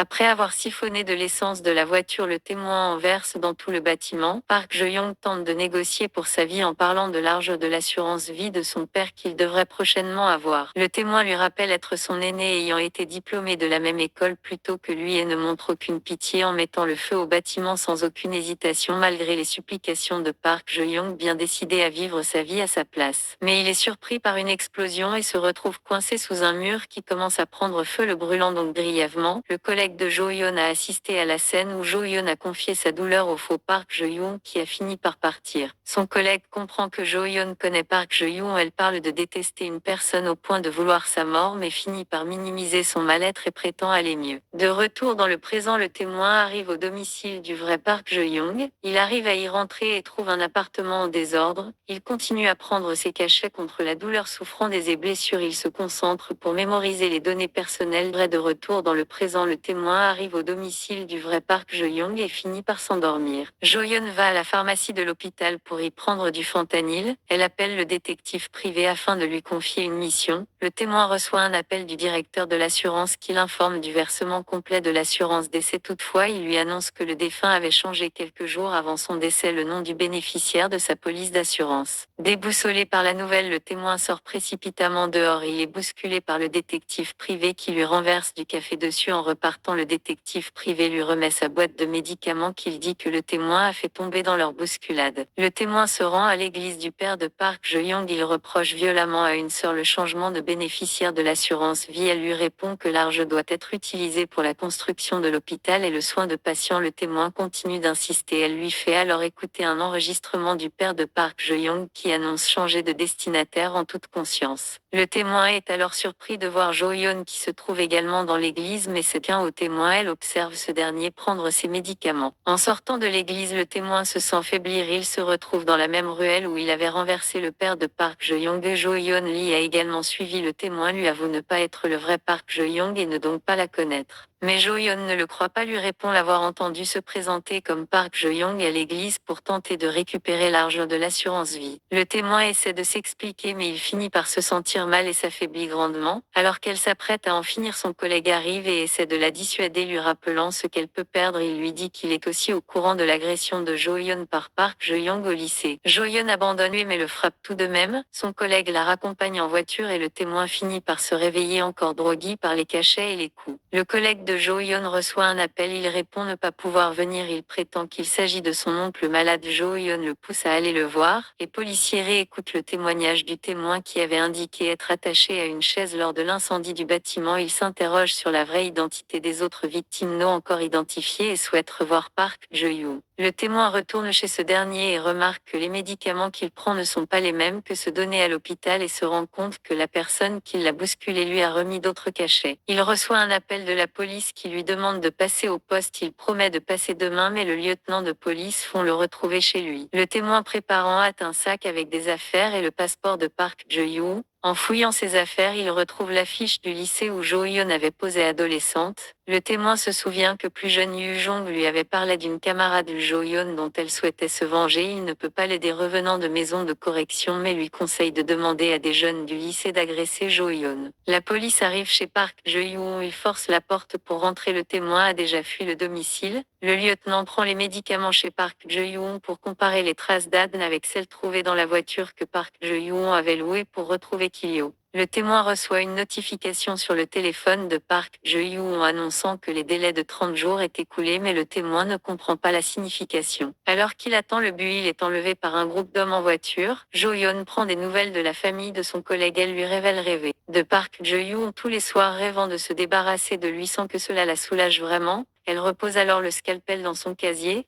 Après avoir siphonné de l'essence de la voiture, le témoin en verse dans tout le bâtiment. Park Je-young tente de négocier pour sa vie en parlant de l'argent de l'assurance vie de son père qu'il devrait prochainement avoir. Le témoin lui rappelle être son aîné ayant été diplômé de la même école plus tôt que lui et ne montre aucune pitié en mettant le feu au bâtiment sans aucune hésitation malgré les supplications de Park Je-young bien décidé à vivre sa vie à sa place. Mais il est surpris par une explosion et se retrouve coincé sous un mur qui commence à prendre feu, le brûlant donc brièvement. Le collègue de Jo-yeon a assisté à la scène où Jo-yeon a confié sa douleur au faux Park Je-young qui a fini par partir. Son collègue comprend que Jo-yeon connaît Park Je-young, elle parle de détester une personne au point de vouloir sa mort mais finit par minimiser son mal-être et prétend aller mieux. De retour dans le présent, le témoin arrive au domicile du vrai Park Je-young. Il arrive à y rentrer et trouve un appartement en désordre. Il continue à prendre ses cachets contre la douleur, souffrant des blessures. Il se concentre pour mémoriser les données personnelles. De retour dans le présent, le témoin arrive au domicile du vrai Park Je-young et finit par s'endormir. Jo-yeon va à la pharmacie de l'hôpital pour y prendre du fentanyl. Elle appelle le détective privé afin de lui confier une mission. Le témoin reçoit un appel du directeur de l'assurance qui l'informe du versement complet de l'assurance décès. Toutefois, il lui annonce que le défunt avait changé quelques jours avant son décès le nom du bénéficiaire de sa police d'assurance. Déboussolé par la nouvelle, le témoin sort précipitamment dehors. Il est bousculé par le détective privé qui lui renverse du café dessus. En repartant, le détective privé lui remet sa boîte de médicaments qu'il dit que le témoin a fait tomber dans leur bousculade. Le témoin se rend à l'église du père de Park Je-young. Il reproche violemment à une sœur le changement de bénéficiaire de l'assurance vie. Elle lui répond que l'argent doit être utilisé pour la construction de l'hôpital et le soin de patients. Le témoin continue d'insister. Elle lui fait alors écouter un enregistrement du père de Park Je-young qui annonce changer de destinataire en toute conscience. Le témoin est alors surpris de voir Jo-yeon qui se trouve également dans l'église, mais c'est qu'un au témoin. Elle observe ce dernier prendre ses médicaments. En sortant de l'église, le témoin se sent faiblir. Il se retrouve dans la même ruelle où il avait renversé le père de Park Je-young. Jo-yeon Lee a également suivi le témoin, lui avoue ne pas être le vrai Park Je-young et ne donc pas la connaître. Mais Jo-yeon ne le croit pas, lui répond l'avoir entendu se présenter comme Park Je-young à l'église pour tenter de récupérer l'argent de l'assurance vie. Le témoin essaie de s'expliquer mais il finit par se sentir mal et s'affaiblit grandement. Alors qu'elle s'apprête à en finir, son collègue arrive et essaie de la dissuader, lui rappelant ce qu'elle peut perdre. Il lui dit qu'il est aussi au courant de l'agression de Jo-yeon par Park Je-young au lycée. Jo-yeon abandonne mais le frappe tout de même. Son collègue la raccompagne en voiture et le témoin finit par se réveiller encore drogué par les cachets et les coups. Le collègue de Jo-yeon reçoit un appel. Il répond ne pas pouvoir venir. Il prétend qu'il s'agit de son oncle malade. Jo-yeon le pousse à aller le voir. Les policiers réécoutent le témoignage du témoin qui avait indiqué être attaché à une chaise lors de l'incendie du bâtiment. Il s'interroge sur la vraie identité des autres victimes non encore identifiées et souhaite revoir Park Je-young. Le témoin retourne chez ce dernier et remarque que les médicaments qu'il prend ne sont pas les mêmes que ceux donnés à l'hôpital et se rend compte que la personne qui l'a bousculé lui a remis d'autres cachets. Il reçoit un appel de la police qui lui demande de passer au poste. Il promet de passer demain mais le lieutenant de police font le retrouver chez lui. Le témoin prépare en hâte un sac avec des affaires et le passeport de Park Je-young. En fouillant ses affaires, il retrouve l'affiche du lycée où Jo-yeon avait posé adolescente. Le témoin se souvient que plus jeune Yu-jong lui avait parlé d'une camarade de Jo-yeon dont elle souhaitait se venger. Il ne peut pas l'aider revenant de maison de correction mais lui conseille de demander à des jeunes du lycée d'agresser Jo-yeon. La police arrive chez Park Je-young. Il force la porte pour rentrer. Le témoin a déjà fui le domicile. Le lieutenant prend les médicaments chez Park Je-young pour comparer les traces d'ADN avec celles trouvées dans la voiture que Park Je-young avait louée pour retrouver Kilyo. Le témoin reçoit une notification sur le téléphone de Park Je-young annonçant que les délais de 30 jours étaient écoulés mais le témoin ne comprend pas la signification. Alors qu'il attend le bus, il est enlevé par un groupe d'hommes en voiture. Jo-yeon prend des nouvelles de la famille de son collègue. Elle lui révèle rêver de Park Je-young tous les soirs, rêvant de se débarrasser de lui sans que cela la soulage vraiment. Elle repose alors le scalpel dans son casier.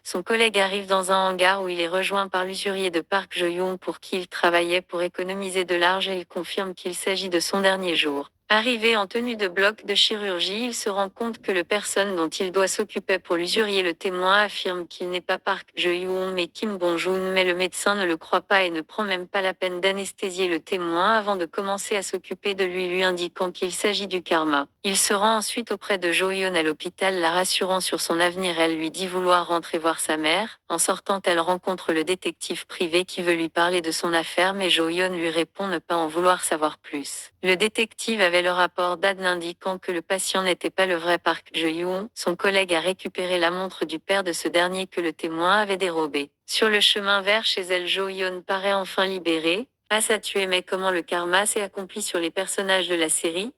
Son collègue arrive dans un hangar où il est rejoint par l'usurier de Park Je-young pour qui il travaillait pour économiser de l'argent et il confirme qu'il s'agit de son dernier jour. Arrivé en tenue de bloc de chirurgie, il se rend compte que la personne dont il doit s'occuper pour l'usurier, le témoin, affirme qu'il n'est pas Park Je-young mais Kim Bong-joon, mais le médecin ne le croit pas et ne prend même pas la peine d'anesthésier le témoin avant de commencer à s'occuper de lui, lui indiquant qu'il s'agit du karma. Il se rend ensuite auprès de Jo-yeon à l'hôpital, la rassurant sur son avenir. Elle lui dit vouloir rentrer voir sa mère. En sortant, elle rencontre le détective privé qui veut lui parler de son affaire mais Jo-yeon lui répond ne pas en vouloir savoir plus. Le détective avec avait le rapport d'Adn indiquant que le patient n'était pas le vrai Park Je-yoon. Son collègue a récupéré la montre du père de ce dernier que le témoin avait dérobée. Sur le chemin vers chez elle, Jo-yeon paraît enfin libéré. Ah, ça tué, mais comment le karma s'est accompli sur les personnages de la série?